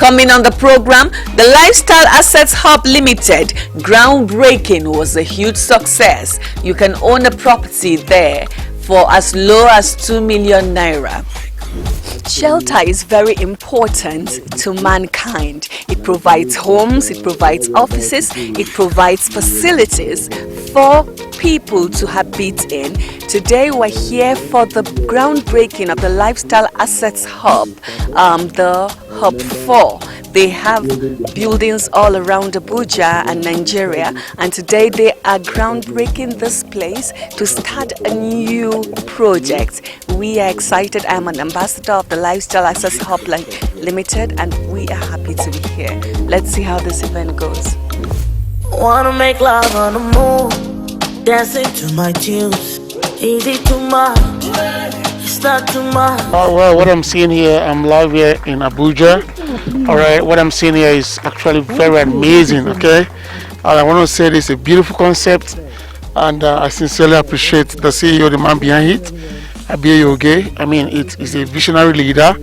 Coming on the program, the Lifestyle Assets Hub Limited groundbreaking was a huge success. You can own a property there for as low as 2 million naira. Shelter is very important to mankind. It provides homes, it provides offices, it provides facilities for people to habit in. Today we're here for the groundbreaking of the Lifestyle Assets Hub, the Hub 4. They have buildings all around Abuja and Nigeria, and today they are groundbreaking this place to start a new project. We are excited. I'm an ambassador of the Lifestyle Access Hub Limited, and we are happy to be here. Let's see how this event goes. Wanna make love on the moon, dancing to my tunes. Easy too much, it's not too much. Well, what I'm seeing here, I'm live here in Abuja. All right, what I'm seeing here is actually very amazing. Okay, I want to say this is a beautiful concept, and I sincerely appreciate the CEO, the man behind it, Abiy Oge. I mean, it is a visionary leader,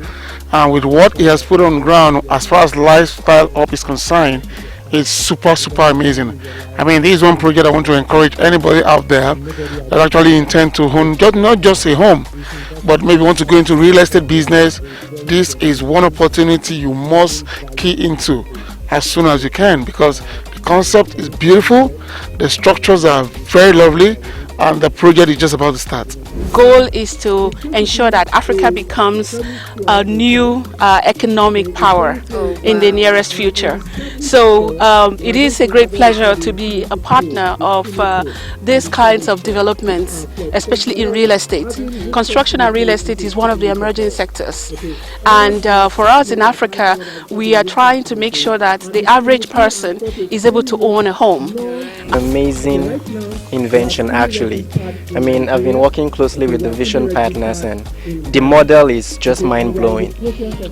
and with what he has put on ground as far as Lifestyle Hub is concerned, it's super amazing. I mean, this is one project I want to encourage anybody out there that actually intend to own not just a home, but maybe want to go into real estate business. This is one opportunity you must key into as soon as you can, because the concept is beautiful, the structures are very lovely, and the project is just about to start. Goal is to ensure that Africa becomes a new economic power in the nearest future. So it is a great pleasure to be a partner of these kinds of developments, especially in real estate. Construction and real estate is one of the emerging sectors. And for us in Africa, we are trying to make sure that the average person is able to own a home. Amazing invention, actually. I mean, I've been working closely with the Vision Partners, and the model is just mind-blowing.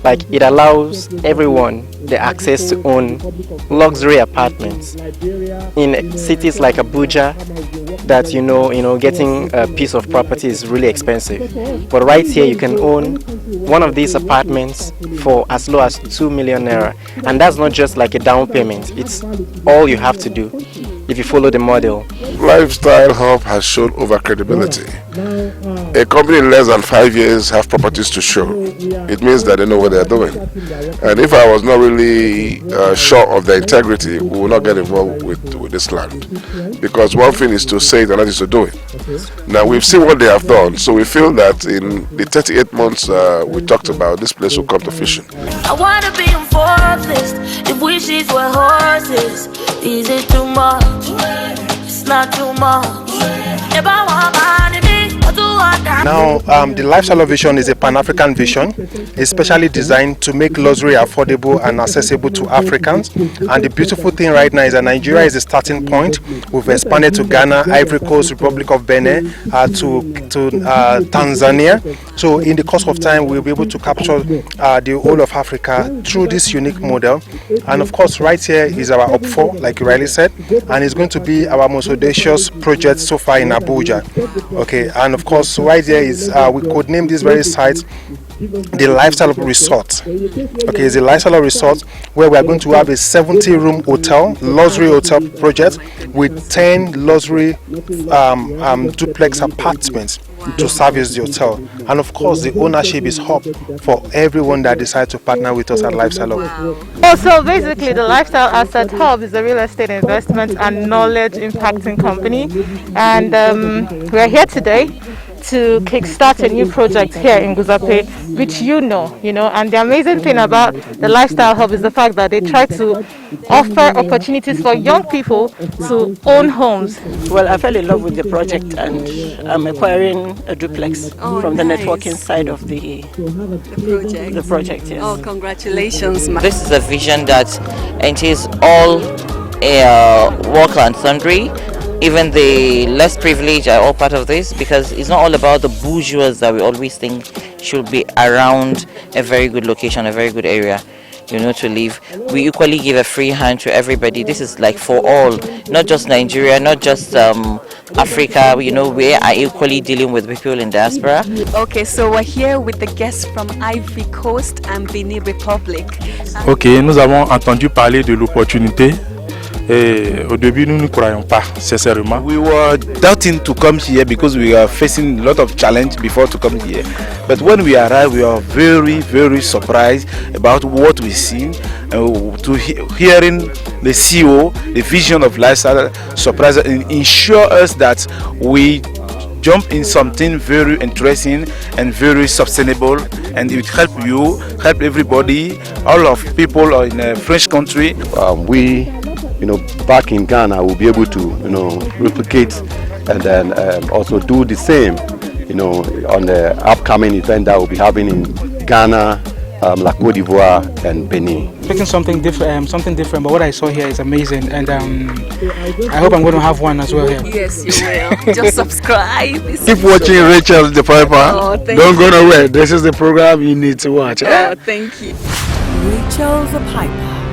Like, it allows everyone the access to own luxury apartments in cities like Abuja that getting a piece of property is really expensive. But right here you can own one of these apartments for as low as 2 million naira, and that's not just like a down payment, it's all you have to do if you follow the model. Lifestyle Hub has shown over credibility. A company in less than 5 years have properties to show. It means that they know what they're doing. And if I was not really sure of their integrity, we will not get involved with this land. Because one thing is to say it, another is to do it. Now we've seen what they have done, so we feel that in the 38 months we talked about, this place will come to fruition. I wanna be on Forbes list. If wishes were horses, is it too much? It's not too much. If I want money, I do what I Now, the Lifestyle Vision is a Pan-African vision, especially designed to make luxury affordable and accessible to Africans. And the beautiful thing right now is that Nigeria is the starting point. We've expanded to Ghana, Ivory Coast, Republic of Benin, to Tanzania. So in the course of time, we'll be able to capture the whole of Africa through this unique model. And of course, right here is our Hub 4, like you rightly said, and it's going to be our most audacious project so far in Abuja. Okay, and of course, right here is we could name this very site the Lifestyle Resort. Okay, it's a Lifestyle Resort where we are going to have a 70-room hotel, luxury hotel project with 10 luxury duplex apartments to service the hotel. And of course, the ownership is up for everyone that decides to partner with us at Lifestyle Hub. So basically, the Lifestyle Asset Hub is a real estate investment and knowledge impacting company, and we're here today to kickstart a new project here in Guzape, which you know, and the amazing thing about the Lifestyle Hub is the fact that they try to offer opportunities for young people to own homes. Well, I fell in love with the project, and I'm acquiring a duplex from the networking side of the project. Yes. Oh, congratulations, ma. This is a vision that entails all work and sundry. Even the less privileged are all part of this, because it's not all about the bourgeois that we always think should be around a very good location, a very good area. to live. We equally give a free hand to everybody. This is like for all, not just Nigeria, not just Africa. We are equally dealing with people in diaspora. Okay, so we're here with the guests from Ivory Coast and Benin Republic. Ok, nous avons entendu parler de l'opportunité. Et au début, nous ne croyons pas, sincèrement. We were doubting to come here because we are facing a lot of challenge before to come here. But when we arrived, we are very, very surprised about what we see. Hearing the CEO, the vision of lifestyle, surprise and ensure us that we jump in something very interesting and very sustainable, and it will help you, help everybody, all of people in a French country. Back in Ghana, we'll be able to, replicate and then also do the same, on the upcoming event that we'll be having in Ghana, La Côte d'Ivoire, and Benin. Making something different, but what I saw here is amazing, and I hope I'm going to have one as well here. Yes, you will. Just subscribe. Keep watching Rachel the Piper. Oh, Don't go nowhere. This is the program you need to watch. Oh, thank you. Rachel the Piper.